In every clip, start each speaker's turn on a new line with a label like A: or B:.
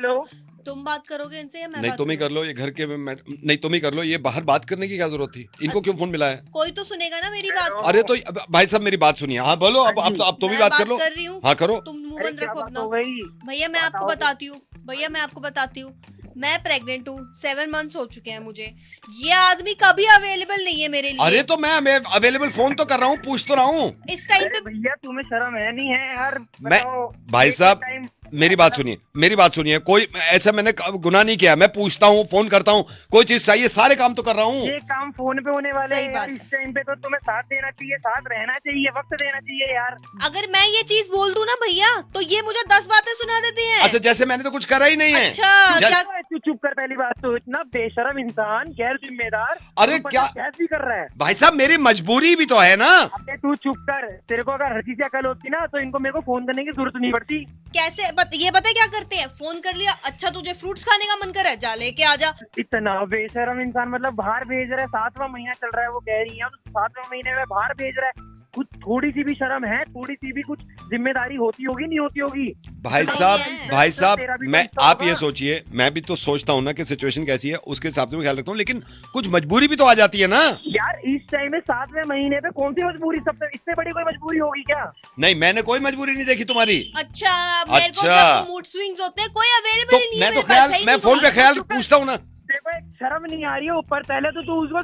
A: Hello,
B: तुम बात करोगे इनसे या मैं
C: नहीं
B: बात
C: तुम ही कर
B: करूं?
C: लो ये घर के नहीं तुम ही कर लो, ये बाहर बात करने की क्या जरूरत थी, इनको क्यों फोन मिला है?
B: कोई तो सुनेगा ना मेरी बात।
C: अरे तो भाई साहब मेरी बात सुनिए। हाँ बोलो, अब
A: हाँ जी।
C: अब तुम ही
B: मैं
C: बात कर लो।
B: कर रही हूँ।
C: हाँ करो।
B: तुम मुंह
A: अरे
B: बंद
A: क्या
B: रखो
A: बात
B: अपना।
A: हो गई?
B: भैया मैं आपको
A: बताओ।
B: बताती हूँ, भैया मैं आपको बताती हूँ, मैं प्रेग्नेंट हूँ, 7 मंथ्स हो चुके हैं मुझे। ये आदमी कभी अवेलेबल नहीं है मेरे लिए।
C: अरे तो मैं अवेलेबल फोन तो कर रहा हूँ, पूछ तो रहा हूँ।
B: इस टाइम
A: अरे
B: पे
A: भैया तुम्हें शर्म है नहीं है यार?
C: मैं
A: बताओ,
C: भाई
A: एक
C: साहब
A: टाइम
C: मेरी बात सुनिए, मेरी बात सुनिए। कोई ऐसा मैंने गुनाह नहीं किया, मैं पूछता हूँ, फोन करता हूँ, कोई चीज चाहिए सारे काम तो कर रहा हूँ।
A: ये काम फोन पे होने वाले
B: सही
A: हैं
B: बात
A: यार।
B: है।
A: इस टाइम पे तो तुम्हें साथ देना चाहिए, साथ रहना चाहिए, वक्त देना चाहिए यार।
B: अगर मैं ये चीज बोल दूं ना भैया, तो ये मुझे 10 बातें सुना देती हैं।
C: अच्छा जैसे मैंने तो कुछ करा ही नहीं है।
B: अच्छा,
C: जैसे-
B: क्या
A: तू चुप कर, पहली बात तो इतना बेशरम इंसान, गैर जिम्मेदार।
C: अरे
A: तू पता
C: क्या-
A: कैसे कर रहा है?
C: भाई साहब मेरी मजबूरी भी तो है ना।
A: अबे तू चुप कर, तेरे को अगर हर चीज अकल होती ना तो इनको मेरे को फोन करने की जरूरत नहीं पड़ती।
B: कैसे ये बता क्या करते हैं? फोन कर लिया, अच्छा तुझे फ्रूट्स खाने का मन कर रहा है, जा लेके आ जा।
A: इतना बेशरम इंसान, मतलब बाहर भेज रहा है, 7वां महीना चल रहा है, वो कह रही है, तो 7वें महीने में बाहर भेज रहा है। कुछ थोड़ी सी भी शर्म है, थोड़ी सी भी कुछ जिम्मेदारी होती होगी, नहीं होती होगी?
C: भाई
B: नहीं
C: साहब
B: है।
C: भाई साहब
A: तेरा भी
C: मैं
A: कोई हिस्सा
C: आप ये
A: होगा।
C: सोचिए, मैं भी तो सोचता हूँ ना कि सिचुएशन कैसी है, उसके हिसाब से मैं ख्याल रखता हूँ, लेकिन कुछ मजबूरी भी तो आ जाती है ना।
A: यार इस टाइम में 7वें महीने पे कौन सी मजबूरी? सबसे इससे बड़ी कोई मजबूरी होगी क्या?
C: नहीं मैंने कोई मजबूरी नहीं देखी तुम्हारी।
B: अच्छा, मेरे को
C: अच्छा।
B: मूड स्विंग्स होते हैं, कोई अवेलेबल
C: तो
B: ही नहीं है
C: मैं तो
B: मेरे पास,
C: ख्याल
B: सही
C: मैं
B: नहीं
C: फोन पे
B: बोल रही।
C: ख्याल पूछता हूँ ना।
A: देखो एक शर्म नहीं आ रही है ऊपर, पहले तो तू उसको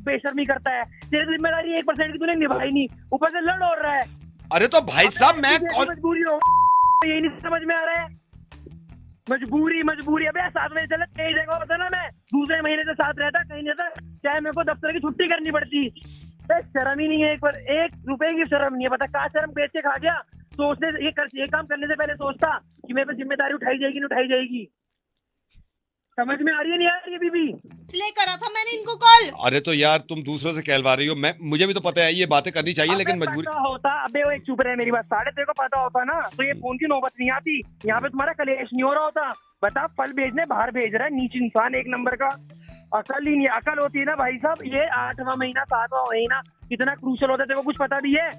A: बेशर्मी करता है, तेरी जिम्मेदारी 1% की तूने निभाई नहीं, ऊपर से लड़ और रहा है।
C: अरे तो भाई साहब मैं
A: अब ऐसी
C: कौन
A: मजबूरी हो, यही नहीं समझ में आ रहा है। मजबूरी मजबूरी, अबे साथ में चले, कई जगह होता ना, मैं दूसरे महीने से साथ रहता, कहीं नहीं था, चाहे मेरे को दफ्तर की छुट्टी करनी पड़ती। शर्म ही नहीं है, एक रुपए की शर्म नहीं है। पता कहाँ शर्म बेच के खा गया। सोचने ये काम करने से पहले सोचता कि मेरे पे जिम्मेदारी उठाई जाएगी नहीं उठाई जाएगी। समझ में आ रही है नहीं यार ये बीबी?
B: इसलिए करा था मैंने इनको कॉल।
C: अरे तो यार तुम दूसरों से कहलवा रही हो, मैं मुझे भी तो पता है ये बातें करनी चाहिए, लेकिन
A: अबे
C: मजबूरी।
A: पता होता, अबे वो एक चुप रहे मेरी बात, साढ़े तेरे को पता होता ना तो ये फोन की नौबत नहीं आती, यहाँ पे तुम्हारा कलेश नहीं हो रहा होता। बता, फल भेजने बाहर भेज रहा है, नीच इंसान एक नंबर का। अकल ही नहीं, अकल होती है ना भाई साहब। ये 8वां महीना 7वां महीना कितना क्रूशल होता है, तेरे को कुछ पता भी है?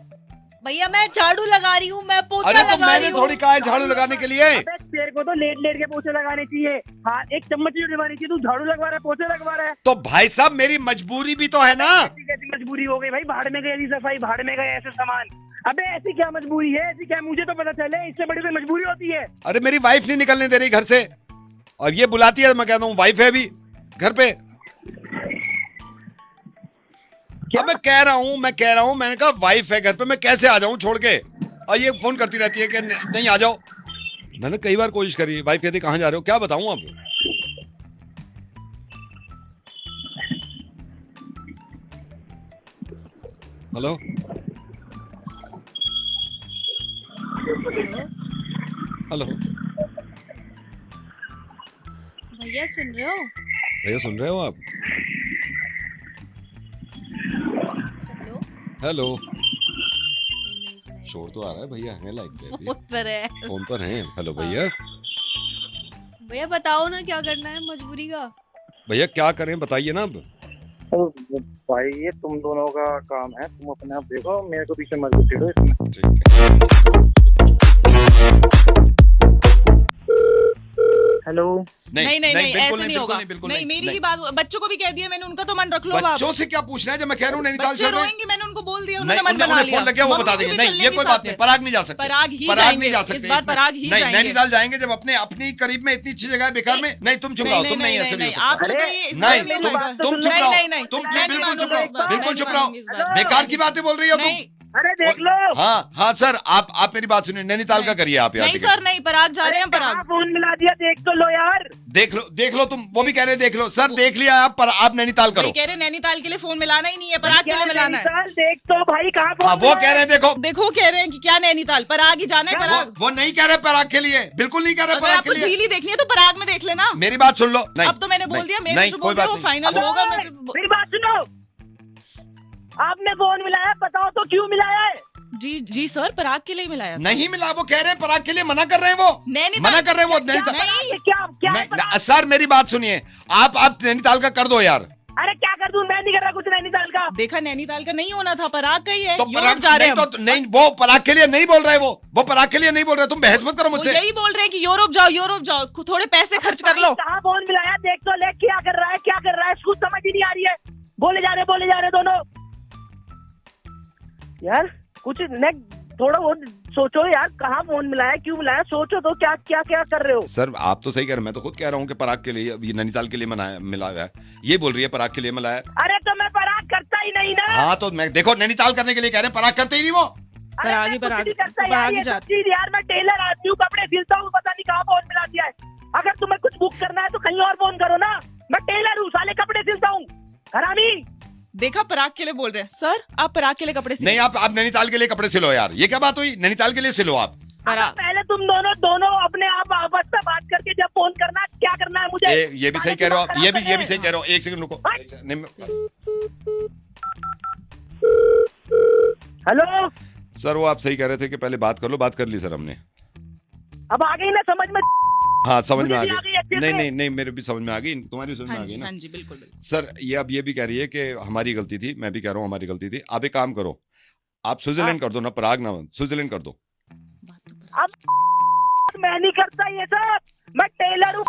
B: भैया मैं झाड़ू लगा रही हूँ, मैं पोछा
C: अरे तो
B: लगा
C: मैंने
B: रही हूँ।
C: थोड़ी कहा है झाड़ू लगाने के लिए।
A: अबे तेरे को तो लेट लेट के पोछे लगाने चाहिए, हाँ एक चम्मच ही डुबानी चाहिए, तू झाड़ू लगवा रहा है, पोछे लगवा रहा है।
C: तो भाई साहब मेरी मजबूरी भी तो है ना।
A: ऐसी कैसी मजबूरी हो गई भाई? भाड़ में गई ऐसी सफाई, भाड़ में गए ऐसे सामान। अबे ऐसी क्या मजबूरी है? ऐसी क्या, मुझे तो पता चले, इससे बड़ी कोई मजबूरी होती है?
C: अरे मेरी वाइफ नहीं निकलने दे रही घर से, और ये बुलाती है, मैं कहता हूँ वाइफ है अभी घर पे। अब मैं कह रहा हूँ मैंने कहा वाइफ है घर पे, मैं कैसे आ जाऊं छोड़ के, और ये फोन करती रहती है कि नहीं आ जाओ। मैंने कई बार कोशिश करी, वाइफ कहती कहाँ जा रहे हो, क्या बताऊं अब। हेलो हेलो
B: भैया सुन रहे हो?
C: भैया सुन रहे हो आप?
B: हेलो?
C: हेलो
B: नहीं सुनाई
C: शोर तो आ रहा है, भैया हैं लाइक पे अभी।
B: फोन पर है।
C: फोन पर हैं। हेलो भैया।
B: भैया बताओ ना क्या करना है मजबूरी का।
C: भैया क्या करें बताइए ना अब।
A: भाई ये तुम दोनों का काम है, तुम अपने आप देखो, मेरे को पीछे मत घुसेड़ो इसमें।
C: ठीक है।
A: हेलो?
D: नहीं नहीं नहीं,
C: बिल्कुल
D: ऐसे नहीं होगा।
C: बिल्कुल
D: नहीं, मेरी ही बात, बच्चों को भी कह दिया मैंने, उनका तो मन रख लो।
C: बच्चों से क्या पूछना है, जब मैं कह रहा हूँ नैनीताल
D: बच्चे
C: चल रहे हैं।
D: रोएंगे, मैंने उनको बोल दिया,
C: नहीं
D: उन्होंने मन बना
C: उन्हें
D: लिया।
C: फोन लग गया, वो
D: मम्मी
C: बता
D: को भी
C: देंगे। नहीं
D: चल
C: ये
D: लेंगे
C: कोई
D: साथ
C: बात नहीं,
D: में।
C: पराग नहीं जा सकते।
D: पराग ही
C: नहीं
D: जाएंगे,
C: जा
D: इस
C: सकते
D: बार पराग ही
C: नहीं
D: जाएंगे।
C: नैनीताल जाएंगे जब अपने अपनी करीब में इतनी अच्छी जगह है बेकार में। नहीं तुम चुप रहो, तुम नहीं ऐसे भी हो
D: आप
C: सकते।
D: चुप
A: अरे,
D: रहिए, इस बार
C: नहीं
D: नहीं
C: तुम
D: होगा।
C: तुम चुप
D: नहीं,
C: रहो,
D: नहीं, नहीं,
C: तुम
D: मैं
C: चुप
D: नहीं
C: बिल्कुल चुप
D: मानूंगी इस
C: रहो,
D: बार,
C: बिल्कुल
D: मैं
C: चुप
D: नहीं मानूंगी इस
C: रहो,
D: बार।
C: बेकार की बातें बोल रही हो तुम।
D: नहीं
A: अरे देख लो।
C: हाँ सर आप मेरी बात सुनिए, नैनीताल का करिए आप यार।
D: नहीं सर नहीं, पराग जा रहे हैं।
A: कहाँ
D: पराग
A: फोन मिला दिया, देख तो लो यार।
C: देख लो तुम, वो भी कह रहे हैं देख लो। सर देख लिया आप, पर आप नैनीताल करो।
D: वही कह रहे नैनीताल के लिए फोन मिलाना ही नहीं है, पराग के
A: क्या
D: लिए मिलाना है।
A: नैनीताल? देख तो भाई कहाँ फोन
C: हाँ वो
A: मिला
C: कह रहे हैं देखो,
D: देखो कह रहे हैं कि क्या नैनीताल, पराग ही जाना है। पराग
C: वो नहीं कह रहे पराग के लिए, बिल्कुल नहीं कह रहे
D: अगर
C: पराग
D: आपको
C: के लिए।
D: झीली देखनी है तो पराग में देख लेना।
C: मेरी बात सुन लो। नहीं
D: अब तो मैंने बोल दिया,
C: नहीं,
D: मेरे जो
C: कोई
D: बोल दिया
C: बात
D: वो
C: नहीं।
D: फाइनल होगा।
A: अबे, मेरी बात सुनो, आपने फोन मिलाया, बताओ तो क्यों मिलाया है?
D: जी सर, पराग के लिए मिलाया।
C: नहीं मिला, वो कह रहे हैं पराग के लिए, मना कर रहे हैं वो,
D: नैनीताल
C: मना कर रहे हैं वो नैनीताल।
D: नहीं
A: क्या क्या
C: सर मेरी बात सुनिए, आप नैनीताल का कर दो यार।
A: अरे क्या कर दूं, मैं नहीं कर रहा कुछ नैनीताल का।
D: देखा, नैनीताल का नहीं होना था, पराग का ही है।
C: तो
D: यूरोप
C: पराग
D: जा रहे
C: नहीं,
D: हैं
C: तो नहीं, वो पराग के लिए नहीं बोल रहे, वो पराग के लिए नहीं बोल रहे। तुम बहस मत करो
D: वो
C: मुझसे।
D: यही बोल रहे हैं कि यूरोप जाओ, थोड़े पैसे खर्च कर लो।
A: कहाँ फोन मिलाया, देख तो ले क्या कर रहा है, कुछ समझ ही नहीं आ रही है। बोले जा रहे दोनों। यार कुछ थोड़ा वो सोचो यार, कहाँ फोन मिलाया, क्यों मिलाया, सोचो तो क्या क्या क्या कर रहे हो।
C: सर आप तो सही कह रहे हैं, मैं तो खुद कह रहा हूँ कि पराग के लिए ये नैनीताल के लिए मिला है। ये बोल रही है पराग के लिए मिला है।
A: अरे तो मैं पराग करता ही नहीं ना।
C: हाँ तो मैं देखो नैनीताल करने के लिए कह रहे हैं, पराग करते ही नहीं वो।
D: पराग ही
A: पराग
D: जाती।
A: यार मैं टेलर आदमी हूँ, कपड़े सिलता हूँ, पता नहीं कहाँ फोन मिला दिया है। अगर तुम्हें कुछ बुक करना है तो कहीं और फोन करो ना, मैं टेलर हूँ, साले कपड़े सिलता हूँ, हरामी।
D: देखा, पराग के लिए बोल रहे हैं। सर आप पराग के लिए कपड़े सिलो।
C: नहीं, आप नैनीताल के लिए कपड़े सिलो यार, ये क्या बात हुई? नैनीताल के लिए सिलो आप।
A: पहले तुम दोनों अपने आप आपस में बात करके जब फोन करना, क्या करना है मुझे।
C: ये भी सही कह रहे हो आप, ये भी सही कह रहे हो। एक सेकंड रुको।
A: हेलो
C: सर, वो आप सही कह रहे थे कि पहले बात कर लो। बात कर ली सर हमने।
A: अब आ गई ना समझ में?
C: हाँ समझ में आ
A: मुझे भी आ गई अच्छे
C: गई।
A: से।
C: नहीं मेरे भी समझ में आ गई, तुम्हारी भी समझ में आ गई ना।
D: हाँ जी, बिल्कुल।
C: सर ये अब ये भी कह रही है कि हमारी गलती थी, मैं भी कह रहा हूँ हमारी गलती थी। आप एक काम करो, आप स्विट्जरलैंड कर दो ना, पराग ना, स्विट्जरलैंड कर दो।
A: अब मैं नहीं करता ये सब, मैं टेलर हूँ।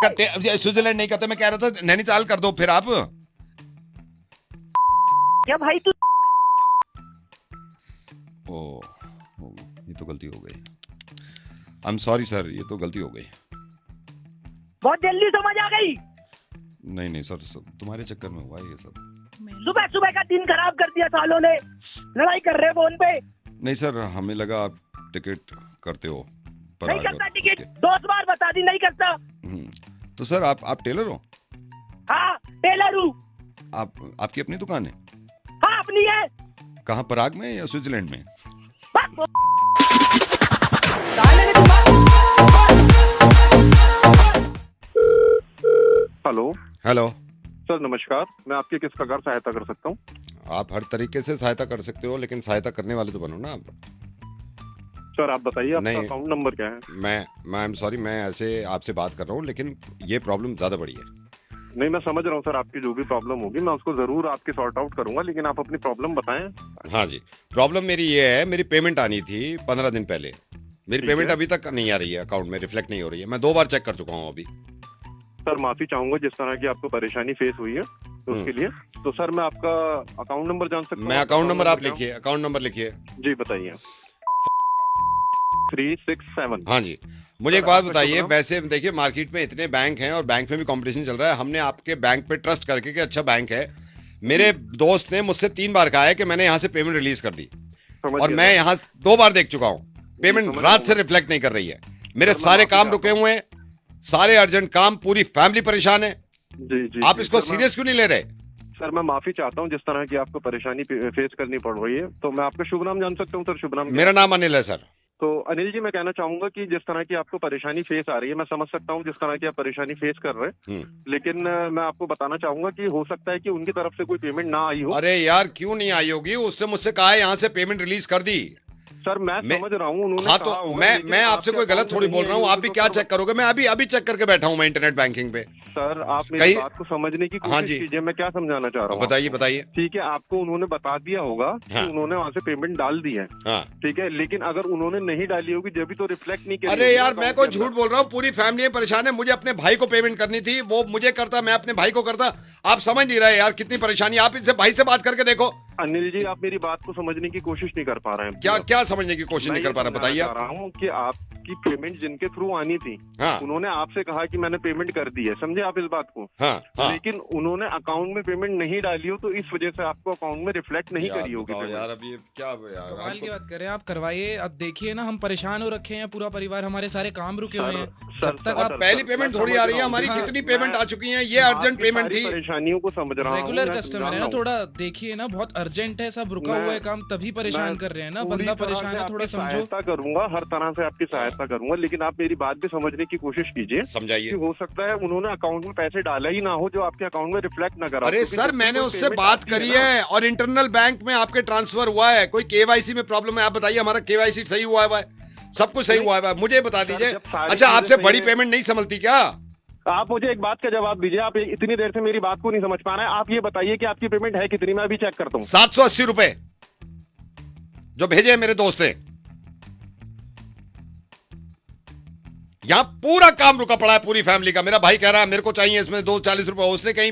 C: स्विट्जरलैंड नहीं करते, मैं कह रहा था नैनीताल कर दो फिर आप।
A: क्या भाई तू?
C: ये तो गलती हो गई। आई एम सॉरी सर, ये तो गलती हो गई।
A: बहुत जल्दी समझ आ गई।
C: नहीं सर, तुम्हारे चक्कर में हुआ ये सब।
A: सुबह का दिन खराब कर दिया सालों ने, लड़ाई कर रहे फोन पे।
C: नहीं सर, हमें लगा आप टिकट करते हो।
A: नहीं करता टिकट, 2 बार बता दी नहीं करता।
C: तो सर आप टेलर हो?
A: हाँ टेलर हूँ।
C: आपकी अपनी दुकान है?
A: हाँ अपनी है।
C: कहाँ, पराग में या स्विट्जरलैंड में? हेलो
E: सर, नमस्कार। मैं आपकी किस प्रकार सहायता कर सकता हूँ?
C: आप हर तरीके से सहायता कर सकते हो, लेकिन सहायता करने वाले तो बनो ना आप।
E: सर आप बताइए, आपका
C: नहीं,
E: अकाउंट नंबर क्या है?
C: मैं आई एम सॉरी, मैं ऐसे आपसे बात कर रहा हूँ, लेकिन ये प्रॉब्लम ज्यादा बड़ी है।
E: नहीं, मैं समझ रहा हूँ सर, आपकी जो भी प्रॉब्लम होगी मैं उसको जरूर आपकी सॉर्ट आउट करूंगा, लेकिन आप अपनी प्रॉब्लम बताएं।
C: हाँ जी, प्रॉब्लम मेरी ये है, मेरी पेमेंट आनी थी 15 दिन पहले। मेरी पेमेंट अभी तक नहीं आ रही है, अकाउंट में रिफ्लेक्ट नहीं हो रही है। मैं 2 बार चेक कर चुका हूँ अभी।
E: सर माफी चाहूंगा जिस तरह की आपको परेशानी फेस हुई है तो उसके लिए। तो सर मैं आपका अकाउंट नंबर जान सकता हूँ?
C: मैं अकाउंट नंबर आप लिखिए, अकाउंट नंबर लिखिए।
E: जी बताइए। 367।
C: हाँ जी, मुझे एक बात बताइए, वैसे देखिए मार्केट में इतने बैंक हैं और बैंक में भी कंपटीशन चल रहा है। हमने आपके बैंक पे ट्रस्ट करके कि अच्छा बैंक है, मेरे दोस्त ने मुझसे 3 बार कहा है कि मैंने यहाँ से पेमेंट रिलीज कर दी, और मैं यहाँ 2 बार देख चुका हूँ, पेमेंट रात से रिफ्लेक्ट नहीं कर रही है। मेरे सारे काम रुके हुए हैं, सारे अर्जेंट काम, पूरी फैमिली परेशान है।
E: जी
C: आप इसको सीरियस क्यों नहीं ले रहे?
E: सर मैं माफी चाहता हूँ जिस तरह की आपको परेशानी फेस करनी पड़ रही है। तो मैं आपका शुभ नाम जान सकता हूँ सर? शुभ नाम?
C: मेरा नाम अनिल है सर।
E: तो अनिल जी, मैं कहना चाहूंगा कि जिस तरह की आपको परेशानी फेस आ रही है, मैं समझ सकता हूँ जिस तरह की आप परेशानी फेस कर रहे हैं, लेकिन मैं आपको बताना चाहूंगा कि हो सकता है कि उनकी तरफ से कोई पेमेंट ना आई हो।
C: अरे यार क्यों नहीं आई होगी? उसने मुझसे कहा है यहाँ से पेमेंट रिलीज कर दी।
E: सर मैं समझ रहा हूँ उन्होंने
C: हाँ
E: कहा
C: तो
E: होगा,
C: मैं आपसे कोई गलत थोड़ी बोल रहा हूँ। आप भी क्या चेक करोगे? मैं अभी चेक करके बैठा हूँ मैं इंटरनेट बैंकिंग पे।
E: सर आप मेरी बात को समझने की
C: हाँ
E: कोशिश कीजिए, मैं क्या समझाना चाह रहा हूँ।
C: बताइए।
E: ठीक है, आपको उन्होंने बता दिया होगा कि उन्होंने वहाँ से पेमेंट डाल दी है, ठीक है, लेकिन अगर उन्होंने नहीं डाली होगी जब भी तो रिफ्लेक्ट नहीं करेगी।
C: अरे यार मैं कोई झूठ बोल रहा हूँ? पूरी फैमिली परेशान है। मुझे अपने भाई को पेमेंट करनी थी, वो मुझे करता, मैं अपने भाई को करता। आप समझ नहीं रहे यार कितनी परेशानी। आप इससे भाई से बात करके देखो।
E: अनिल जी, आप मेरी बात को समझने की कोशिश नहीं कर पा रहे हैं।
C: क्या समझने की कोशिश नहीं कर पा रहे? बताइए।
E: रहा हूँ कि आपकी पेमेंट जिनके थ्रू आनी थी, उन्होंने आपसे कहा कि मैंने पेमेंट कर दी है, समझे आप इस बात को? लेकिन उन्होंने अकाउंट में पेमेंट नहीं डाली हो, तो इस वजह से आपको अकाउंट में रिफ्लेक्ट नहीं करी होगी।
C: यार अब ये क्या
F: कमाल की बात करें आप, करवाइए। अब देखिए ना, हम परेशान हो रखे हैं, पूरा परिवार, हमारे सारे काम रुके हुए हैं। जब तक आप
C: पहली पेमेंट थोड़ी आ रही है, हमारी कितनी पेमेंट आ चुकी है? ये अर्जेंट पेमेंट थी।
E: परेशानियों को समझ रहा हूँ,
F: रेगुलर कस्टमर है ना, थोड़ा देखिए ना, बहुत अर्जेंट है, सब रुका हुआ है काम, तभी परेशान कर रहे हैं ना। बंदा परेशान है, थोड़ा समझो।
E: सहायता करूंगा, हर तरह से आपकी सहायता करूंगा, लेकिन आप मेरी बात भी समझने की कोशिश कीजिए।
C: समझाइए।
E: हो सकता है उन्होंने अकाउंट में पैसे डाला ही ना हो, जो आपके अकाउंट में रिफ्लेक्ट न करा।
C: अरे सर मैंने उससे बात करी है और इंटरनल बैंक में आपके ट्रांसफर हुआ है। कोई केवाईसी में प्रॉब्लम है? आप बताइए। हमारा केवाईसी सही हुआ है, सब कुछ सही हुआ है, मुझे बता दीजिए। अच्छा आपसे बड़ी पेमेंट नहीं संभलती क्या?
E: आप मुझे एक बात का जवाब दीजिए, आप इतनी देर से मेरी बात को नहीं समझ पा रहे हैं। आप ये बताइए कि आपकी पेमेंट है कितनी, मैं अभी चेक करता हूँ।
C: 780 रुपए जो भेजे मेरे दोस्त ने। यहां पूरा काम रुका पड़ा है, पूरी फैमिली का। मेरा भाई कह रहा है मेरे को चाहिए इसमें 240 रुपए, उसने कहीं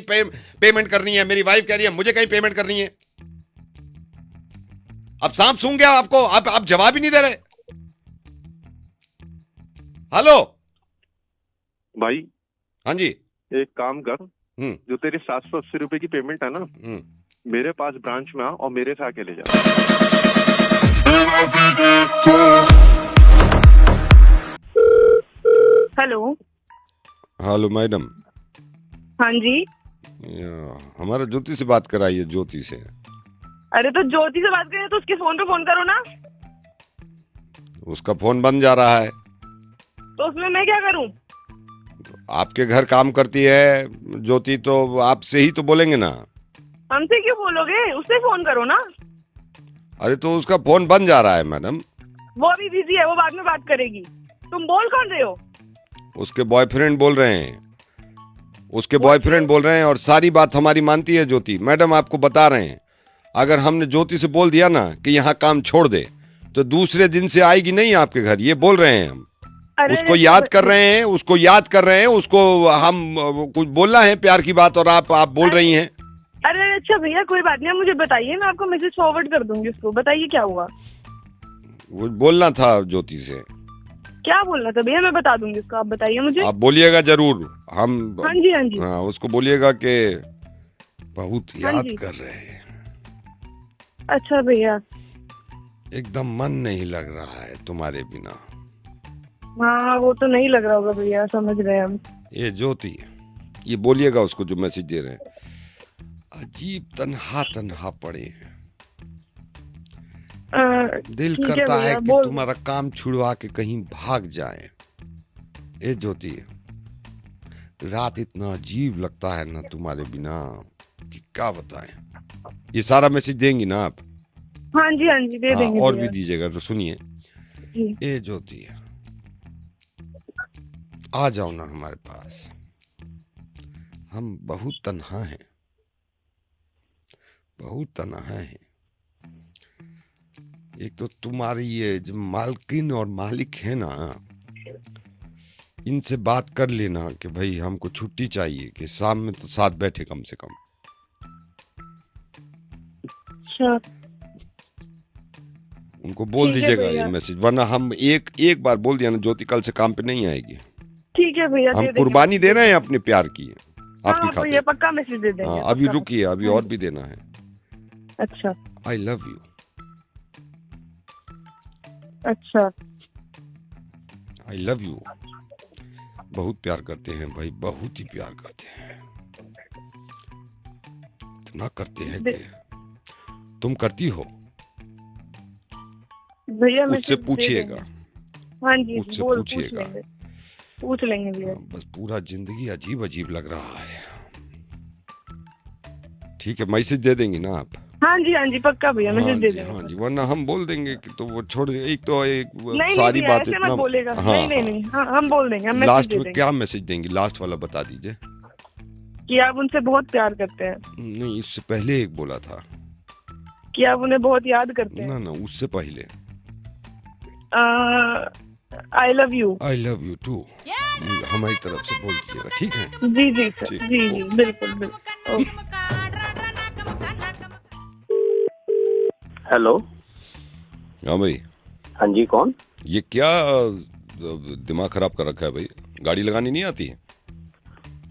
C: पेमेंट करनी है, मेरी वाइफ कह रही है मुझे कहीं पेमेंट करनी है। अब सांप सूंघ गया आपको, आप जवाब ही नहीं दे रहे। हेलो
E: भाई।
C: हाँ जी।
E: एक काम कर, जो तेरी 780 रुपए की पेमेंट है ना, मेरे पास ब्रांच में आ और मेरे से आके ले जा।
G: हेलो।
C: Hello madam.
G: हाँ जी।
C: हमारा ज्योति से बात कराइए, ज्योति से।
G: अरे तो ज्योति से बात करें तो उसके फोन पे फोन करो ना।
C: उसका फोन बंद जा रहा है।
G: तो उसमें मैं क्या करूं?
C: आपके घर काम करती है ज्योति, तो आपसे ही तो बोलेंगे ना।
G: हमसे क्यों बोलोगे, उससे फोन करो ना।
C: अरे तो उसका फोन बंद जा रहा है मैडम।
G: वो अभी बिजी है, वो बाद में बात करेगी। तुम बोल कौन रहे हो?
C: उसके बॉयफ्रेंड बोल रहे हैं, उसके बॉयफ्रेंड बोल रहे हैं, और सारी बात हमारी मानती है ज्योति। मैडम आपको बता रहे हैं, अगर हमने ज्योति से बोल दिया ना कि यहाँ काम छोड़ दे, तो दूसरे दिन से आएगी नहीं आपके घर, ये बोल रहे हैं हम। उसको याद कर रहे हैं, उसको याद कर रहे हैं, उसको हम कुछ बोलना है प्यार की बात, और आप बोल रही हैं।
G: अरे अच्छा भैया कोई बात नहीं, मुझे बताइए, मैं आपको मैसेज फॉरवर्ड कर दूंगी उसको। बताइए क्या हुआ।
C: वो बोलना था ज्योति से।
G: क्या बोलना था भैया, मैं बता दूंगी उसको, आप बताइए मुझे।
C: आप बोलिएगा जरूर। हम
G: हाँ जी हाँ जी।
C: हाँ, उसको बोलिएगा कि बहुत याद कर रहे हैं।
G: अच्छा भैया।
C: एकदम मन नहीं लग रहा है तुम्हारे बिना।
G: हाँ वो तो नहीं लग रहा होगा भैया, समझ रहे हैं हम।
C: ये ज्योति, ये बोलिएगा उसको जो मैसेज दे रहे हैं। अजीब तन्हा तन्हा पड़े हैं, दिल करता है कि तुम्हारा काम छुड़वा के कहीं भाग जाए। ए ज्योति, रात इतना अजीब लगता है ना तुम्हारे बिना कि क्या बताएं। ये सारा मैसेज देंगी ना आप?
G: हाँ जी हाँ जी दे देंगे।
C: और भी दीजिएगा तो सुनिए। ए ज्योति, आ जाओ ना हमारे पास, हम बहुत तन्हा हैं, बहुत तन्हा हैं। एक तो तुम्हारी ये जो मालकिन और मालिक है ना, इनसे बात कर लेना कि भाई हमको छुट्टी चाहिए, कि शाम में तो साथ बैठे कम से कम।
G: अच्छा।
C: उनको बोल दीजिएगा ये मैसेज, वरना हम एक बार बोल दिया ना ज्योति कल से काम पे नहीं आएगी।
G: ठीक है भैया,
C: हम कुर्बानी दे रहे हैं अपने प्यार की, आपकी खातिर।
G: ये पक्का मैसेज दे देंगे।
C: अभी रुकिए, अभी और भी देना है।
G: अच्छा।
C: I love you.
G: अच्छा।
C: I love you. बहुत प्यार करते हैं भाई, बहुत ही प्यार करते हैं। इतना करते हैं कि तुम करती हो।
G: भैया
C: मुझसे पूछिएगा।
G: हाँ जी
C: मुझसे पूछिएगा,
G: पूछ लेंगे भैया।
C: बस पूरा जिंदगी अजीब अजीब लग रहा है। ठीक है, मैसेज दे देंगी ना आप?
G: हाँ जी पक्का भैया, मैसेज दे देंगे।
C: हाँ जी, वरना हम बोल देंगे कि तो वो छोड़ दे। एक तो
G: नहीं,
C: सारी बात
G: इतना मत बोलेगा।
C: हाँ,
G: नहीं, हम बोल देंगे।
C: लास्ट में क्या मैसेज देंगी? लास्ट वाला बता दीजिए।
G: कि आप उनसे बहुत प्यार करते हैं।
C: नहीं, इससे पहले एक बोला था
G: कि आप उन्हें बहुत याद करते हैं।
C: ना, उससे पहले
G: I love you.
C: I love you too हमारी तरफ से बोल दीजिएगा, ठीक है?
G: जी सर, जी बिल्कुल।
H: हेलो।
C: हाँ भाई।
H: हाँ जी, कौन?
C: ये क्या दिमाग खराब कर रखा है भाई? गाड़ी लगानी नहीं आती है?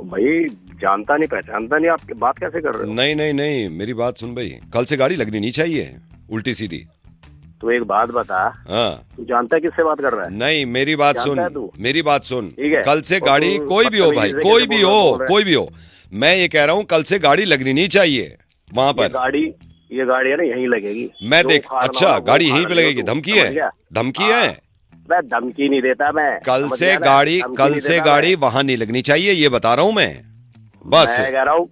H: भाई जानता नहीं पहचानता नहीं, आप बात कैसे कर रहे हो?
C: नहीं, मेरी बात सुन भाई, कल से गाड़ी लगनी नहीं चाहिए उल्टी सीधी।
H: तू एक बात बता।
C: हाँ।
H: तू जानता है किससे बात कर रहा है?
C: नहीं, मेरी बात सुन।
H: ठीक है,
C: कल से गाड़ी कोई भी हो भाई, कोई भी हो, मैं ये कह रहा हूँ कल से गाड़ी लगनी नहीं चाहिए वहाँ पर।
H: ये गाड़ी है ना यहीं लगेगी।
C: मैं देख, अच्छा गाड़ी यहीं पे लगेगी? धमकी है? धमकी है?
H: मैं धमकी नहीं देता। मैं
C: कल से गाड़ी वहाँ नहीं लगनी चाहिए, ये बता रहा हूँ मैं। बस
H: मैं कह रहा हूँ,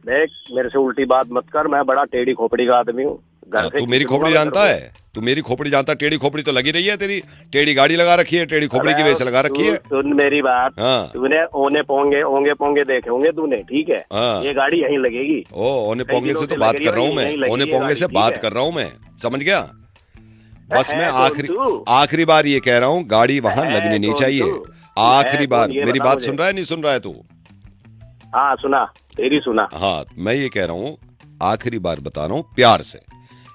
H: देख मेरे से उल्टी बात मत कर, मैं बड़ा टेढ़ी खोपड़ी का आदमी हूँ। घर से
C: तू मेरी खोपड़ी जानता है? तू मेरी खोपड़ी जानता? टेढ़ी खोपड़ी तो लगी रही है तेरी, टेढ़ी गाड़ी लगा रखी है, टेढ़ी खोपड़ी की वजह से लगा रखी है।
H: सुन मेरी बात,
C: हाँ।
H: तूने ओने पोंगे देखे होंगे तूने, ठीक है?
C: हाँ।
H: ये गाड़ी यहीं लगेगी।
C: ओ ओने पोंगे से तो बात कर रहा हूँ मैं, ओने पोंगे से बात कर रहा हूँ मैं, समझ गया? बस मैं आखिरी बार ये कह रहा हूँ, गाड़ी वहां लगनी नहीं चाहिए। आखिरी बार मेरी बात सुन रहा है, नहीं सुन रहा है तू?
H: हाँ सुना, तेरी सुना।
C: हाँ, मैं ये कह रहा हूँ, आखिरी बार बता रहा हूँ प्यार से,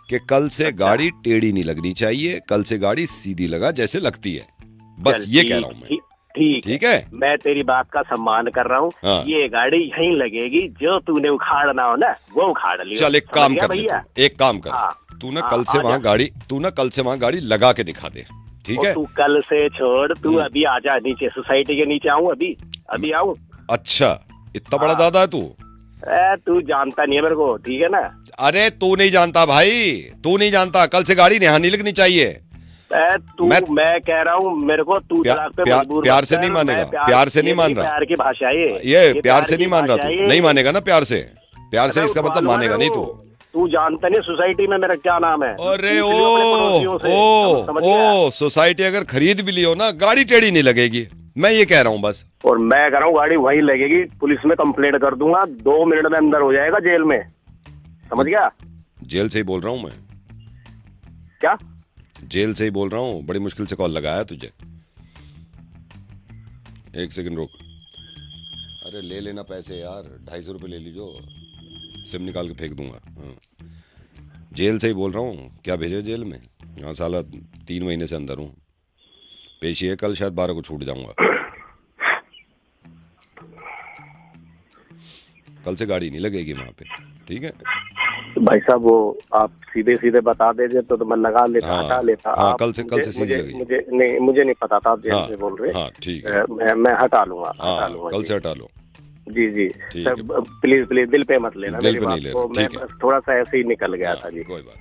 C: कि कल से गाड़ी टेढ़ी नहीं लगनी चाहिए, कल से गाड़ी सीधी लगा जैसे लगती है, बस ये कह रहा हूँ मैं। ठीक है, मैं
H: तेरी बात का सम्मान कर रहा हूँ। हाँ। ये गाड़ी यहीं लगेगी, जो तूने उखाड़ना हो ना वो उखाड़ लियो।
C: चल एक काम कर भैया, एक काम कर। हाँ। तू ना कल से वहाँ गाड़ी लगा के दिखा दे, ठीक है?
H: तू कल से छोड़, तू अभी आजा नीचे, सोसाइटी के नीचे आऊँ, अभी आऊँ।
C: अच्छा, इतना बड़ा दादा है तू?
H: तू जानता नहीं है मेरे को, ठीक है ना?
C: अरे तू नहीं जानता भाई, तू नहीं जानता। कल से गाड़ी यहाँ नहीं लगनी चाहिए।
H: मैं कह रहा हूँ, मेरे को तू
C: प्यार से नहीं मानेगा, प्यार से नहीं मान रहा।
H: प्यार की भाषा है
C: ये प्यार से नहीं मान रहा तू, नहीं मानेगा ना प्यार से इसका मतलब मानेगा नहीं तू।
H: तू जानता नहीं सोसाइटी में मेरा क्या नाम है?
C: अरे ओ सोसाइटी अगर खरीद भी लियो ना, गाड़ी टेढ़ी नहीं लगेगी, मैं ये कह रहा हूँ बस।
H: और मैं कह रहा हूँ गाड़ी वहीं लगेगी, पुलिस में कंप्लेंट कर दूंगा, 2 मिनट में अंदर हो जाएगा जेल में, समझ गया?
C: जेल से ही बोल रहा हूँ मैं।
H: क्या?
C: जेल से ही बोल रहा हूँ, बड़ी मुश्किल से कॉल लगाया तुझे। एक सेकंड रुक। अरे ले लेना पैसे यार, 250 रुपये ले लीजो, सिम निकाल के फेंक दूंगा। हाँ। जेल से ही बोल रहा हूँ, क्या भेजो जेल में? हाँ साला 3 महीने से अंदर हूँ, पेशी है कल, शायद 12 को छूट जाऊंगा। कल से गाड़ी नहीं लगेगी वहाँ पे, ठीक है?
H: भाई साहब वो आप सीधे बता देते तो मैं लगा लेता। हाँ, हटा लेता।
C: हाँ, कल से सीधी लगेगी।
H: मुझे नहीं पता था आप जेल से बोल रहे।
C: हाँ ठीक है,
H: मैं हटा लूंगा।
C: कल से हटा लो।
H: जी प्लीज दिल पे मत लेना,
C: दिल पे नहीं लेना,
H: मैं थोड़ा सा ऐसे ही निकल गया था जी।
C: कोई बात।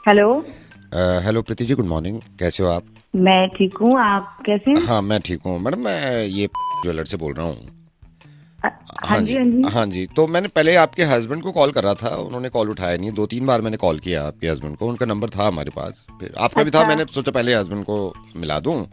G: Hello
C: hello Preeti ji, good morning, कैसे हो आप?
G: मैं ठीक हूँ, आप कैसे हैं?
C: हाँ मैं ठीक हूँ मैडम, मैं ये ज्वेलर से बोल रहा हूँ।
G: हाँ जी।
C: तो मैंने पहले आपके हस्बैंड को कॉल करा था, उन्होंने कॉल उठाया नहीं, 2-3 बार मैंने कॉल किया आपके हस्बैंड को, उनका नंबर था हमारे पास, फिर आपका भी था, मैंने सोचा पहले हस्बैंड को मिला दूं,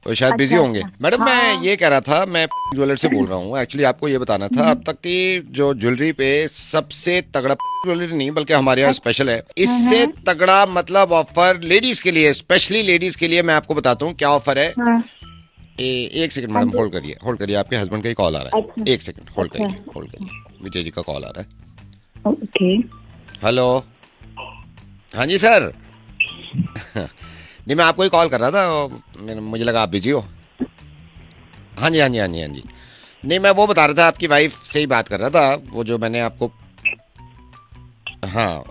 C: तो शायद बिजी होंगे। मैडम मैं ये कह रहा था, मैं ज्वेलर से बोल रहा हूँ, एक्चुअली आपको ये बताना था, अब तक की जो ज्वेलरी पे सबसे तगड़ा ज्वेलरी नहीं बल्कि हमारे यहाँ स्पेशल है, इससे तगड़ा मतलब ऑफर लेडीज के लिए, स्पेशली लेडीज के लिए मैं आपको बताता हूँ क्या ऑफर है। एक सेकंड मैडम, होल्ड करिए, आपके हस्बैंड का ही कॉल आ रहा है। एक सेकंड होल्ड करिए, विजय जी का कॉल आ रहा है।
G: ओके।
C: हेलो, हाँ जी सर। नहीं मैं आपको ही कॉल कर रहा था, मुझे लगा आप बिजी हो। हाँ जी। नहीं मैं वो बता रहा था, आपकी वाइफ से ही बात कर रहा था, वो जो मैंने आपको। हाँ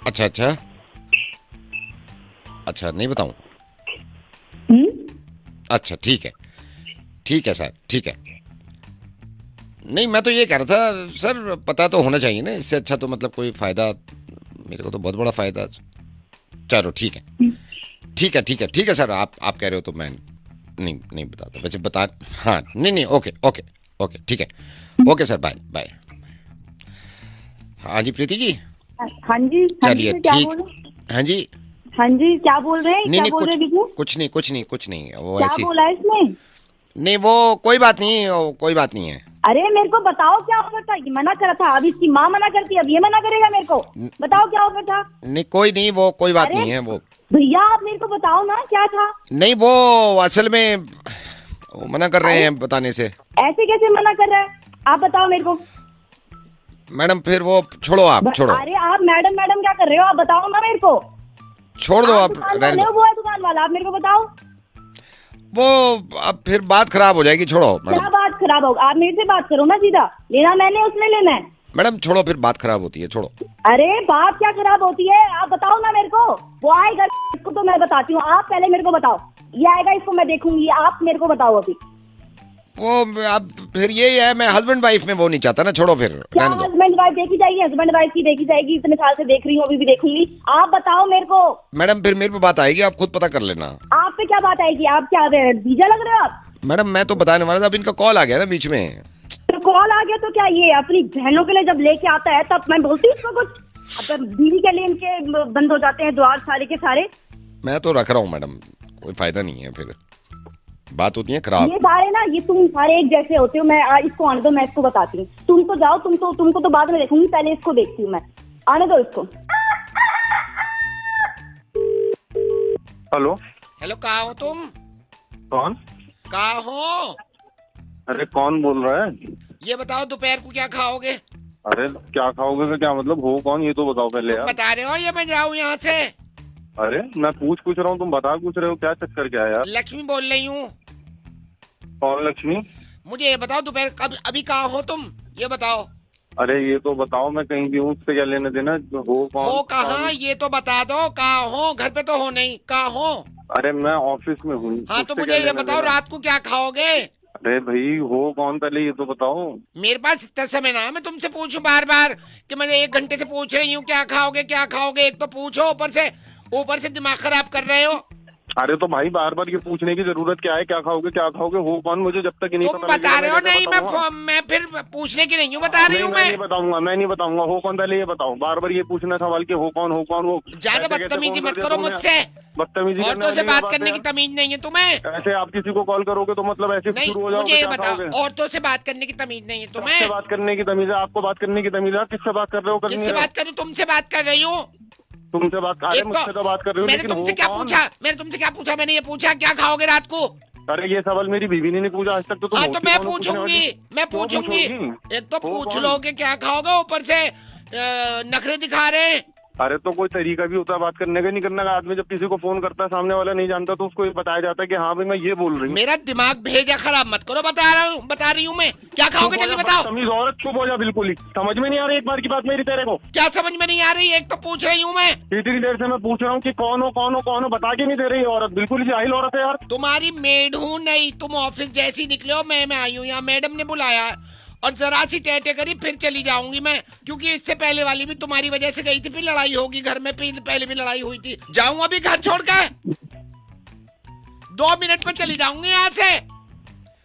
C: अच्छा नहीं बताऊं? अच्छा ठीक है सर, ठीक है। नहीं मैं तो ये कह रहा था सर, पता तो होना चाहिए ना, इससे अच्छा तो मतलब कोई फायदा, मेरे को तो बहुत बड़ा फायदा। चलो ठीक है सर, आप कह रहे हो तो मैं नहीं बताता, वैसे बता। हाँ नहीं ओके ठीक है, ओके सर, बाय। हाँ जी प्रीति जी।
G: हाँ जी
C: चलिए ठीक। हाँ जी
G: क्या बोल रहे हैं?
C: नहीं कुछ नहीं वो
G: क्या
C: ऐसी
G: बोला इसमें?
C: नहीं वो कोई बात नहीं है।
G: अरे मेरे को बताओ क्या ऑफर था? ये मना करा था, अब इसकी माँ मना करती है, अब ये मना करेगा मेरे को? बताओ क्या ऑफर था?
C: नहीं वो कोई बात नहीं है। वो
G: भैया आप मेरे को बताओ ना क्या था?
C: नहीं वो असल में वो मना कर रहे हैं बताने से।
G: ऐसे कैसे मना कर रहा है? आप बताओ मेरे को।
C: मैडम फिर वो छोड़ो, आप छोड़ो।
G: अरे आप मैडम क्या कर रहे हो? आप बताओ ना मेरे को।
C: छोड़ दो आप।
G: वो है दुकान वाला, आप मेरे को बताओ।
C: वो अब फिर बात खराब हो जाएगी, छोड़ो मैडम।
G: क्या बात खराब होगा? आप मेरे से बात करो ना सीधा, लेना मैंने उसने लेना है।
C: मैडम छोड़ो, फिर बात खराब होती है, छोड़ो।
G: अरे बात क्या खराब होती है? आप बताओ ना मेरे को। वो आएगा इसको तो मैं बताती हूँ, आप पहले मेरे को बताओ। ये आएगा, इसको मैं देखूंगी, आप मेरे को बताओ अभी।
C: वो अब फिर यही है, मैं हस्बैंड वाइफ में वो नहीं चाहता ना, छोड़ो फिर।
G: क्या हस्बैंड वाइफ देखी जाएगी? हस्बैंड वाइफ की देखी जाएगी, इतने साल से देख रही हूँ, अभी भी देखूंगी। आप बताओ मेरे को।
C: मैडम फिर मेरे पे बात आएगी, आप खुद पता कर लेना।
G: आप पे क्या बात आएगी? आप क्या बीजा लग रहे हो आप?
C: मैडम मैं तो बताने वाला था, अब इनका कॉल आ गया ना बीच में।
G: कॉल आ गया तो क्या ये अपनी बहनों के लिए जब लेके आता है तब मैं बोलती हूँ इसको कुछ। अब बीवी के लिए इनके बंद हो जाते हैं द्वार सारे के सारे।
C: मैं तो रख रहा हूँ मैडम, कोई फायदा नहीं है, फिर बात होती है खराब।
G: ये सारे ना, ये तुम सारे एक जैसे होते हो। मैं इसको आने दो, मैं इसको बताती हूँ। तुम तो जाओ, तुमको तो बाद में देखूंगी, पहले इसको देखती हूँ मैं। आने दो इसको।
E: हेलो
C: हेलो, कहाँ हो तुम?
E: कौन?
C: कहाँ हो?
E: अरे कौन बोल रहा है?
C: ये बताओ दोपहर को क्या खाओगे?
E: अरे क्या खाओगे का क्या मतलब, हो कौन ये तो बताओ पहले यार।
C: बता रहे हो या मैं जाऊँ यहाँ से?
E: अरे मैं पूछ रहा हूँ, तुम बता पूछ रहे हो, क्या चक्कर क्या है यार?
C: लक्ष्मी बोल रही हूँ।
E: कौन लक्ष्मी?
C: मुझे ये बताओ दोपहर कब, अभी कहाँ हो तुम, ये बताओ।
E: अरे ये तो बताओ, मैं कहीं भी हूँ, उससे क्या लेने देना? हो कौन?
C: हो कहाँ, ये तो बता दो। कहाँ हो? घर पे तो हो नहीं, कहाँ हो?
E: अरे मैं ऑफिस में हूँ।
C: हाँ तो मुझे ये बताओ रात को क्या खाओगे?
E: अरे भाई हो कौन, पहले ये तो बताओ।
C: मेरे पास इतना समय ना मैं तुमसे पूछूं बार बार कि मैं 1 घंटे से पूछ रही हूँ क्या खाओगे क्या खाओगे। एक तो पूछो, ऊपर से दिमाग खराब कर रहे हो।
E: अरे तो भाई बार बार ये पूछने की जरूरत क्या है, क्या खाओगे क्या खाओगे, हो कौन? मुझे जब तक नहीं
C: तुम बता रहे हो नहीं, मैं फिर पूछने की नहीं हूँ, बता रही हूँ। मैं
E: नहीं बताऊंगा हो कौन, पहले ये बताओ। बार बार ये पूछना सवाल कि हो कौन वो।
C: ज्यादा बदतमीजी मत करो मुझसे।
E: बदतमीजी
C: औरतों से बात करने की तमीज नहीं है तुम्हें।
E: ऐसे आप किसी को कॉल करोगे तो मतलब ऐसे शुरू हो जाओगे?
C: मुझे ये बताओ, औरतों से बात करने की तमीज नहीं है तुम्हें?
E: बात करने की तमीज है आपको, बात करने की तमीज है। किससे बात कर रहे हो?
C: किससे बात कर रही हूँ? तुमसे बात कर रही हूँ।
E: तुमसे बात? अरे मुझसे तो बात कर रही हूँ।
C: मैंने तुमसे क्या पूछा? मैंने ये पूछा क्या खाओगे रात को?
E: अरे ये सवाल मेरी बीवी ने नहीं पूछा आज तक। तो
C: हाँ तो मैं पूछूंगी। एक तो पूछ लोगे क्या खाओगे, ऊपर से नखरे दिखा रहे हैं।
E: अरे तो कोई तरीका भी होता है बात करने का, नहीं करने का। आदमी जब किसी को फोन करता है, सामने वाला नहीं जानता तो उसको ये बताया जाता है कि हाँ भाई मैं ये बोल रही हूँ।
C: मेरा दिमाग भेजा खराब मत करो, बता रही हूँ मैं। क्या खाओगे जल्दी बताओ।
E: तमीज औरत, चुप हो जा बिल्कुल ही। समझ में नहीं आ रही एक बार की बात मेरी तेरे को?
C: क्या समझ में नहीं आ रही? एक तो पूछ रही हूँ मैं।
E: इतनी देर से मैं पूछ रहा हूँ कि कौन हो, बता के नहीं दे रही औरत। बिल्कुल ही जाहिल औरत है यार।
C: तुम्हारी मेड हूँ नहीं, तुम ऑफिस जैसी निकले हो, मैं आई हूँ यहाँ, मैडम ने बुलाया और जरा सी टेटे करी फिर चली जाऊंगी मैं, क्योंकि इससे पहले वाली भी तुम्हारी वजह से गई थी, फिर लड़ाई होगी घर में, पहले भी लड़ाई हुई थी। जाऊं अभी घर छोड़ के? 2 मिनट में चली जाऊंगी यहाँ से।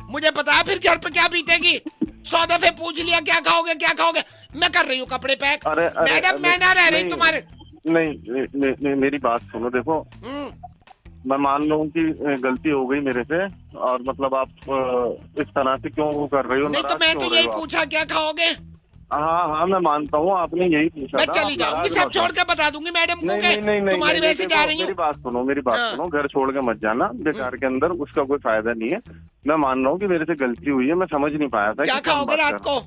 C: मुझे पता है फिर घर पे क्या बीतेगी। 100 दफे पूछ लिया क्या खाओगे। मैं कर रही हूँ कपड़े पैक। मैडम मैं ना रह रही तुम्हारे।
E: नहीं मेरी बात सुनो, देखो मैं मान लूँ कि गलती हो गई मेरे से, और मतलब आप इस तरह से क्यों वो कर रही हो?
C: नहीं तो मैं तो यही पूछा क्या खाओगे।
E: हाँ मैं मानता हूँ आपने यही पूछा।
C: मैं चली जाऊंगी, सब छोड़ के बता दूंगी मैडम को कि तुम्हारी वजह से जा रही हूँ।
E: मेरी बात सुनो, घर छोड़ के मत जाना बेकार के अंदर, उसका कोई फायदा नहीं है। मैं मान रहा हूँ कि मेरे से गलती हुई है, मैं समझ नहीं पाया था।
C: क्या खाओगे रात को?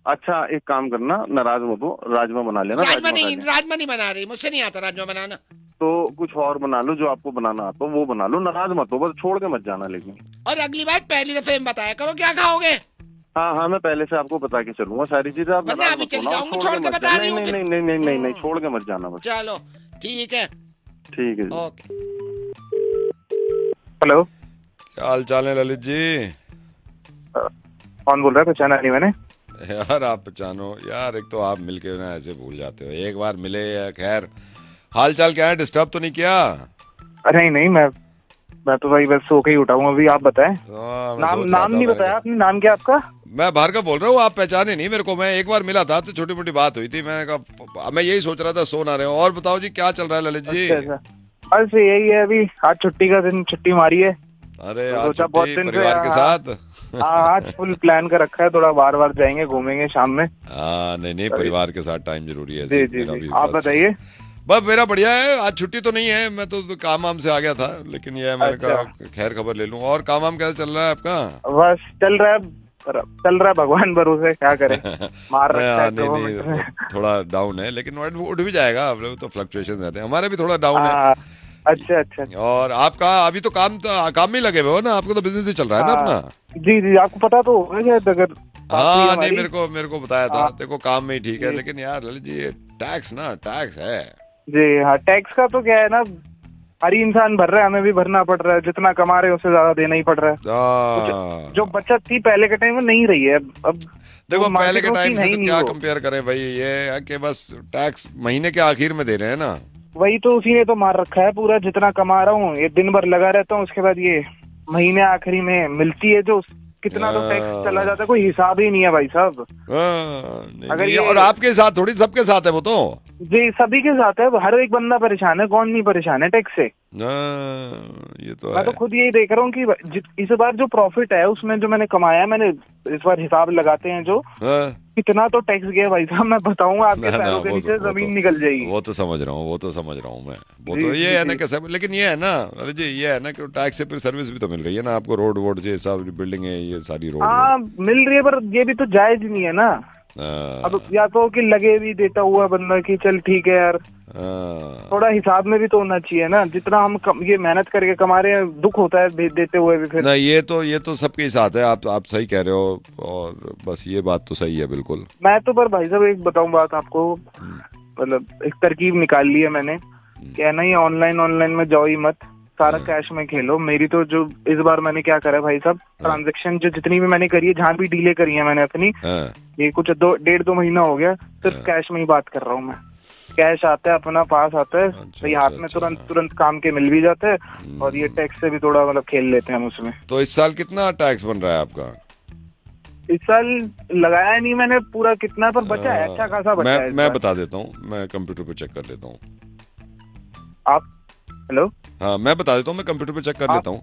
E: अच्छा एक काम करना, नाराज मत हो, राजमा बना लेना।
C: राजमा नहीं बना रही, मुझसे नहीं आता राजमा बनाना।
E: तो कुछ और बना लो, जो आपको बनाना आता वो बना लो, नाराज मत हो, बस छोड़ के मत जाना लेकिन।
C: और अगली बार पहली दफे में बताया करो क्या खाओगे।
E: हाँ मैं पहले से आपको बता के चलूंगा सारी चीजें। आप
C: अभी चली जाऊंगी, छोड़ के बता रही हूँ।
E: नहीं छोड़ के मत जाना बस।
C: चलो ठीक है
E: ओके।
I: हेलो,
C: क्या हाल चाल है ललित जी?
I: कौन बोल रहा है? पहचाना नहीं मैंने।
C: यार आप पहचानो यार, एक तो आप मिलके ना ऐसे भूल जाते हो। एक बार मिले या खैर, हाल चाल क्या है? डिस्टर्ब तो नहीं किया?
I: अरे नहीं, मैं तो भाई बस सो के ही उठा हूँ अभी। आप बताएं। नाम नहीं बताया आपने, नाम क्या आपका?
C: मैं भार्गव बोल रहा हूँ, आप पहचाने नहीं मेरे को। मैं एक बार मिला था आपसे, छोटी मोटी बात हुई थी, मैंने कहा मैं यही सोच रहा था सो ना रहे हो। और बताओ जी क्या चल रहा है ललित जी?
I: बस यही है, अभी आज छुट्टी का दिन, छुट्टी मारी है।
C: अरे आज परिवार के साथ?
I: आज फुल प्लान कर रखा है, थोड़ा बार जाएंगे, घूमेंगे शाम में।
C: नहीं परिवार के साथ टाइम जरूरी है।
I: जी आप बताइए।
C: बस मेरा बढ़िया है, आज छुट्टी तो नहीं है, मैं तो काम वाम से आ गया था, लेकिन ये मैंने कहा खैर खबर ले लूं। और काम वाम कैसा चल रहा है आपका?
I: बस चल रहा है भगवान भरोसे, क्या करें। मार रखा है
C: नहीं, थोड़ा डाउन है, लेकिन उठ भी जाएगा। तो फ्लक्चुएशन रहते हैं, हमारे भी थोड़ा डाउन है।
I: अच्छा।
C: और आपका अभी तो काम में लगे हुए हो ना? आपको तो बिजनेस ही चल रहा है ना अपना?
I: जी आपको पता तो होगा शायद, अगर
C: हाँ नहीं मेरे को बताया था। देखो काम में ही ठीक है, लेकिन यार ललित जी टैक्स है
I: जी। हाँ टैक्स का तो क्या है ना, हर इंसान भर रहा है, हमें भी भरना पड़ रहा है। जितना कमा रहे हैं उससे ज्यादा देना ही पड़ रहा है। जो बचत थी पहले के टाइम में नहीं रही है अब।
C: देखो पहले के टाइम से तो क्या कंपेयर करें भाई, ये है कि बस टैक्स महीने के आखिर में दे रहे हैं ना।
I: वही तो, उसी ने तो मार रखा है पूरा। जितना कमा रहा हूँ ये दिन भर लगा रहता हूँ, उसके बाद ये महीने आखिरी में मिलती है जो कितना तो टैक्स चला जाता है, कोई हिसाब ही नहीं है भाई साहब।
C: अगर ये और आपके साथ थोड़ी, सबके साथ है वो तो
I: जी, सभी के साथ है, हर एक बंदा परेशान है, कौन नहीं परेशान है टैक्स से।
C: ये तो
I: मैं तो खुद यही देख रहा हूँ कि इस बार जो प्रॉफिट है उसमें जो मैंने कमाया, मैंने इस बार हिसाब लगाते हैं जो कितना तो टैक्स गया भाई साहब, मैं बताऊंगा आपके पैरों के नीचे जमीन निकल जाएगी।
C: वो तो समझ रहा हूँ मैं, वो तो ये है ना कैसे, लेकिन ये है ना, अरे जी ये है ना कि टैक्स से फिर सर्विस भी तो मिल रही है ना आपको, रोड वोड ये सब बिल्डिंग है, ये सारी रोड
I: हाँ मिल रही है, पर ये भी तो जायज नहीं है ना। अब या तो कि लगे भी देता हुआ बंदा कि चल ठीक है यार, थोड़ा हिसाब में भी तो होना चाहिए ना। जितना हम ये मेहनत करके कमा रहे हैं, दुख होता है भेज देते हुए भी फिर।
C: ना ये तो सबके साथ है, आप सही कह रहे हो, और बस ये बात तो सही है बिल्कुल।
I: मैं तो पर भाई साहब एक बताऊं बात आपको, मतलब एक तरकीब निकाल ली है मैंने, कहना ही ऑनलाइन में जाओ ही मत, सारा कैश में खेलो। मेरी तो जो इस बार मैंने क्या करा है भाई साहब, ट्रांजैक्शन जो जितनी भी मैंने करी है, जहाँ भी डीले करी है मैंने अपनी, ये कुछ 1.5-2 महीना हो गया, सिर्फ कैश में ही बात कर रहा हूँ मैं। कैश आता है अपना पास आता है, सही हाथ में तुरंत काम के मिल भी जाते हैं, और ये टैक्स से भी थोड़ा मतलब खेल लेते हैं हम उसमें।
C: तो इस साल कितना टैक्स बन रहा है आपका?
I: इस साल लगाया नहीं मैंने पूरा कितना, पर बचा है अच्छा खासा बचा है।
C: मैं बता देता हूँ, मैं कंप्यूटर पे चेक कर लेता हूँ।
I: आप हेलो?
C: हाँ मैं बता देता हूँ, मैं कंप्यूटर पे चेक कर लेता हूँ।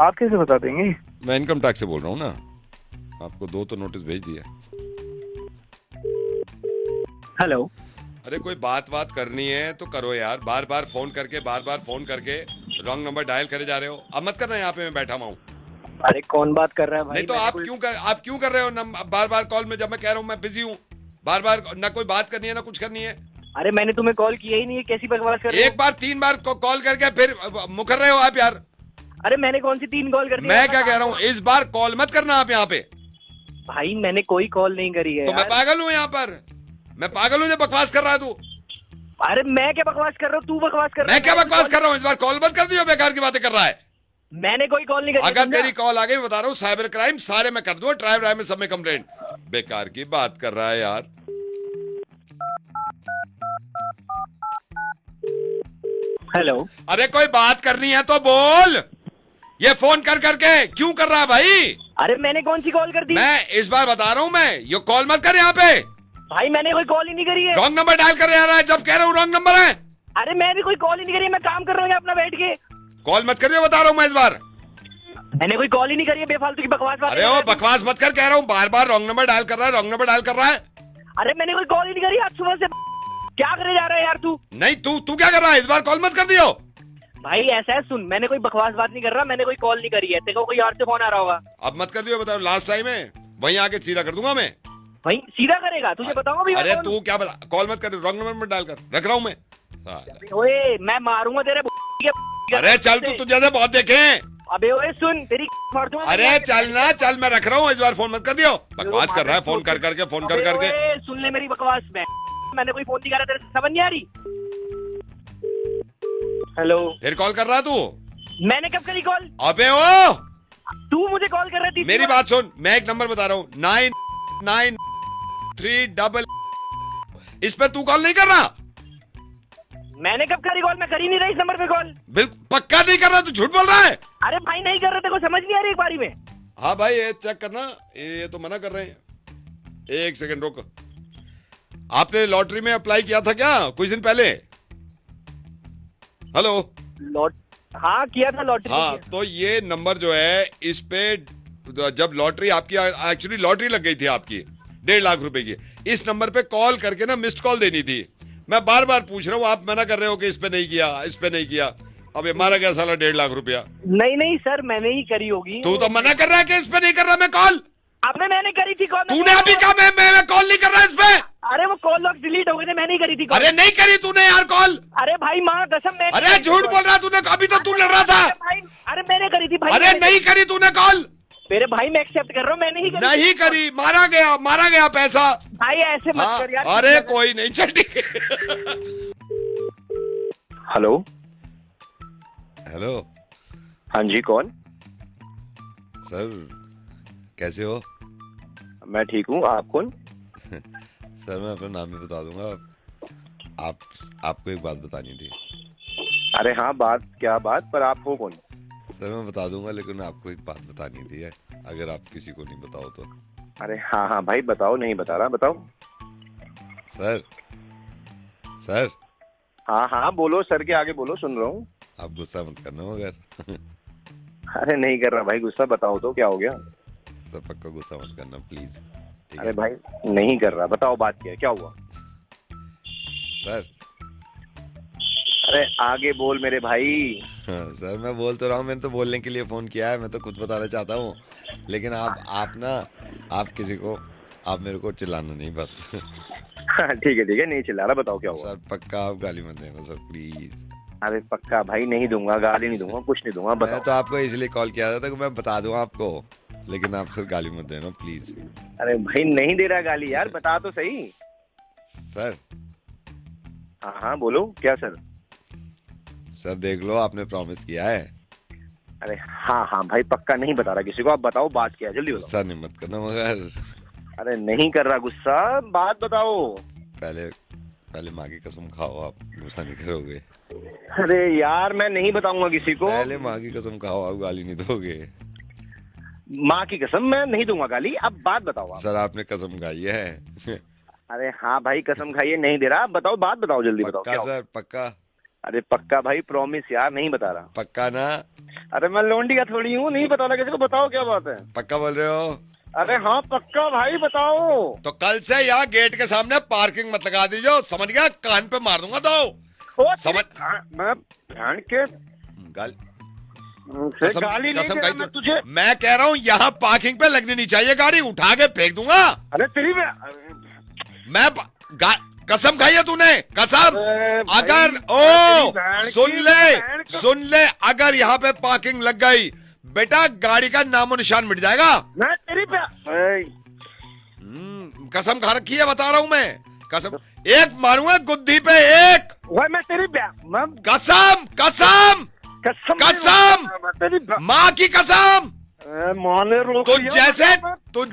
I: आप कैसे बता देंगे?
C: मैं इनकम टैक्स से बोल रहा हूँ ना, आपको 2 तो नोटिस भेज दिए।
A: हेलो,
C: अरे कोई बात करनी है तो करो यार, बार बार फोन करके रॉन्ग नंबर डायल करे जा रहे हो। अब मत करना, यहाँ पे मैं बैठा हुआ हूँ।
A: अरे कौन बात कर रहा है भाई?
C: नहीं तो आप क्यों कर रहे हो बार कॉल में, जब मैं कह रहा हूँ मैं बिजी हूँ, बार ना कोई बात करनी है ना कुछ करनी है।
A: अरे मैंने तुम्हें कॉल किया ही नहीं है, कैसी बकवास कर रहे हो?
C: 1 बार 3 बार कॉल करके फिर मुकर रहे हो आप यार।
A: अरे मैंने कौन सी 3 कॉल कर दी?
C: मैं क्या कह रहा हूँ, इस बार कॉल मत करना आप यहाँ पे।
A: भाई मैंने कोई कॉल नहीं करी है।
C: तो मैं पागल हूँ यहाँ पर, मैं पागल हूँ जो बकवास कर रहा है तू।
A: अरे मैं क्या बकवास कर रहा हूँ, तू बकवास कर रहा है।
C: मैं क्या बकवास कर रहा हूँ? इस बार कॉल मत कर दियो, बेकार की बातें कर रहा है।
A: मैंने कोई कॉल नहीं करी।
C: अगर तेरी कॉल आ गई, बता रहा हूँ, साइबर क्राइम सारे मैं कर दूंगा, ड्राइव में सब में कंप्लेंट। बेकार की बात कर रहा है यार।
A: हेलो,
C: अरे कोई बात करनी है तो बोल, ये फोन करके क्यों कर रहा है भाई?
A: अरे मैंने कौन सी कॉल कर दी?
C: मैं इस बार बता रहा हूँ, मैं ये कॉल मत कर यहाँ पे।
A: भाई मैंने कोई कॉल ही नहीं करी है।
C: रॉन्ग नंबर डायल कर रहा है, जब कह रहा हूँ रॉन्ग नंबर है।
A: अरे मैंने कोई कॉल ही नहीं करी, मैं काम कर रहा हूँ अपना बैठ के।
C: कॉल मत करिए, बता रहा हूँ मैं इस बार।
A: मैंने कोई कॉल ही नहीं करी है, बेफालतू की बकवास बात।
C: अरे ओ बकवास मत कर, कह रहा हूँ, बार रॉन्ग नंबर डायल कर रहा है।
A: अरे मैंने कोई कॉल ही नहीं करी, आज सुबह से क्या करे जा रहा है यार तू?
C: नहीं तू क्या कर रहा है? इस बार कॉल मत कर दियो
A: भाई। ऐसा है, सुन, मैंने कोई बकवास बात नहीं कर रहा, मैंने कोई कॉल नहीं करी है। तेरे को कोई और से फोन आ रहा होगा।
C: अब मत कर दियो, बताओ लास्ट टाइम है, वहीं आके सीधा कर दूंगा मैं।
A: भाई सीधा करेगा? तुझे बताऊंगा भी।
C: अरे तू क्या बता, कॉल मत कर, रॉन्ग नंबर में डाल कर रख रहा हूँ मैं।
A: ओए मैं मारूंगा तेरे।
C: अरे चल तू जैसे बहुत देखे।
A: अबे ओए सुन, तेरी मार दूंगा।
C: अरे चल मैं रख रहा हूँ, इस बार फोन मत कर दियो। बकवास कर रहा है, फोन करके।
A: सुन ले मेरी बकवास में, मैंने कोई फोन नहीं करा, तेरे समझ नहीं आ रही? हेलो,
C: फिर कॉल कर रहा तू?
A: मैंने कब करी कॉल?
C: अबे ओ,
A: तू मुझे कॉल कर रही थी।
C: मेरी बात सुन, मैं एक नंबर बता रहा हूँ, 993 इस पे तू कॉल नहीं कर रहा।
A: मैंने कब करी कॉल? मैं करी नहीं रही इस नंबर पे कॉल।
C: बिल्कुल पक्का नहीं कर रहा, तू झूठ बोल रहा है।
A: अरे भाई नहीं कर रहे, तेरे को समझ नहीं आ रही एक बारी में?
C: हाँ भाई ये चेक करना, ये तो मना कर रहे हैं। 1 सेकंड रुक, आपने लॉटरी में अप्लाई किया था क्या कुछ दिन पहले? हेलो,
A: हाँ किया था लॉटरी।
C: हाँ तो ये नंबर जो है, इस पे जब लॉटरी आपकी, एक्चुअली लॉटरी लग गई थी आपकी 1.5 लाख रुपए की, इस नंबर पे कॉल करके ना मिस्ड कॉल देनी थी। मैं बार पूछ रहा हूँ, आप मना कर रहे हो कि इस पे नहीं किया। अब ये मारा गया साला 1.5 लाख रुपया।
A: नहीं सर, मैंने ही करी होगी।
C: तू तो मना कर रहा है कि इस पे नहीं कर रहा मैं कॉल।
A: आपने मैंने करी थी कॉल।
C: तूने अभी कहा मैं कॉल नहीं कर रहा इस पे।
A: अरे वो कॉल लॉग डिलीट हो गए थे, मैंने ही करी थी कॉल।
C: अरे नहीं करी तूने यार कॉल।
A: अरे भाई माँ कसम, मैं।
C: अरे झूठ बोल रहा तूने, अभी तो तू लड़ रहा था।
A: अरे मैंने करी थी भाई।
C: अरे नहीं करी तूने कॉल।
A: मेरे भाई मैं एक्सेप्ट कर रहा हूँ, मैंने ही करी।
C: नहीं करी, मारा गया पैसा।
A: भाई ऐसे मत कर यार।
C: अरे कोई नहीं, चल ठीक है।
H: हेलो।
E: हाँ जी, कौन?
C: सर कैसे हो?
E: मैं ठीक हूँ, आप कौन?
C: सर मैं अपना नाम भी बता दूंगा, आपको एक बात बतानी थी।
E: अरे हाँ, क्या बात, पर आप हो कौन?
C: सर मैं बता दूंगा, लेकिन आपको एक बात बतानी थी है, अगर आप किसी को नहीं बताओ तो।
H: अरे हाँ हाँ भाई बताओ, नहीं बता रहा, बताओ।
C: सर सर
H: हाँ हाँ बोलो, सर के आगे बोलो, सुन रहा हूँ।
C: आप गुस्सा मत करना मगर।
H: अरे नहीं कर रहा भाई गुस्सा, बताओ तो क्या हो गया।
C: सर पक्का गुस्सा मत करना प्लीज।
H: अरे भाई नहीं कर रहा, बताओ बात क्या है, क्या हुआ।
C: सर
H: अरे आगे बोल मेरे भाई।
C: हाँ, सर मैं बोल तो रहा हूँ, मैंने तो बोलने के लिए फोन किया है, मैं तो खुद बताना चाहता हूँ, लेकिन आप ना, आप किसी को, आप मेरे को चिल्लाना नहीं बस।
H: ठीक है नहीं चिल्ला रहा, बताओ क्या हुआ।
C: सर पक्का आप गाली मत देना सर प्लीज।
H: अरे पक्का भाई नहीं दूंगा, गाली नहीं दूंगा, कुछ नहीं दूंगा, बताओ।
C: मैं तो आपको इसलिए कॉल किया था कि मैं बता दूं आपको, लेकिन आप सर गाली मत देना प्लीज।
H: अरे भाई नहीं दे रहा गाली यार, बता तो सही।
C: सर
H: हाँ हाँ बोलो, क्या सर।
C: सर देख लो, आपने प्रॉमिस किया है।
H: अरे हाँ हाँ भाई पक्का नहीं बता रहा किसी को, आप बताओ बात क्या है, जल्दी बताओ।
C: गुस्सा नहीं मत करना मगर।
H: अरे नहीं कर रहा गुस्सा, बात बताओ।
C: पहले माँ की कसम खाओ, आप गुस्सा नहीं करोगे।
H: अरे यार मैं नहीं बताऊंगा किसी को।
C: पहले माँ की कसम खाओ, आप गाली नहीं दोगे।
H: माँ की कसम मैं नहीं दूंगा गाली, अब बात बताओ आप।
C: सर आपने कसम खाई है।
H: अरे हाँ भाई कसम खाइए, नहीं दे रहा, बताओ बात बताओ, जल्दी बताओ
C: पक्का
H: क्या
C: सर पक्का।
H: अरे पक्का भाई प्रॉमिस यार, नहीं बता रहा।
C: पक्का ना।
H: अरे मैं लोंडी का थोड़ी हूँ, नहीं बता रहा किसी को, बताओ क्या बात है।
C: पक्का बोल रहे हो।
H: अरे हाँ पक्का भाई बताओ।
C: तो कल से यहाँ गेट के सामने पार्किंग मत लगा दीजिए, समझ गया, कान पे मार दूंगा तो समझ।
H: मैं ध्यान के गाली नहीं दे रहा मैं तुझे।
C: मैं कह रहा हूँ यहाँ पार्किंग पे लगनी नहीं चाहिए गाड़ी, उठा के फेंक दूंगा।
H: अरे तेरी
C: मैं कसम खाई है तूने, कसम। अगर सुन ले, अगर यहाँ पे पार्किंग लग गई बेटा, गाड़ी का नामो निशान मिट जाएगा।
H: मैं तेरी पे
C: कसम खा रखी है, बता रहा हूँ मैं, कसम। एक मारूंगा गुद्दी पे एक।
H: मैं तेरी
C: कसम कसम कसम, माँ की कसम। तुझ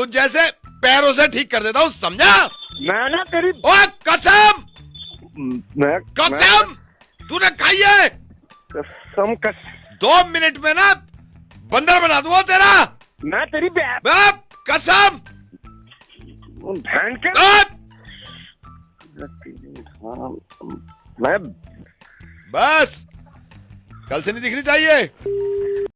C: जैसे पैरों से ठीक कर देता हूँ, समझा।
H: मैं ना तेरी
C: कसम
H: कसम
C: तूने खाई है
H: कसम
C: 2 मिनट में ना बंदर बना दूंगा तेरा।
H: मैं तेरी
C: कसम।
H: मैं
C: बस कल से नहीं दिखनी चाहिए।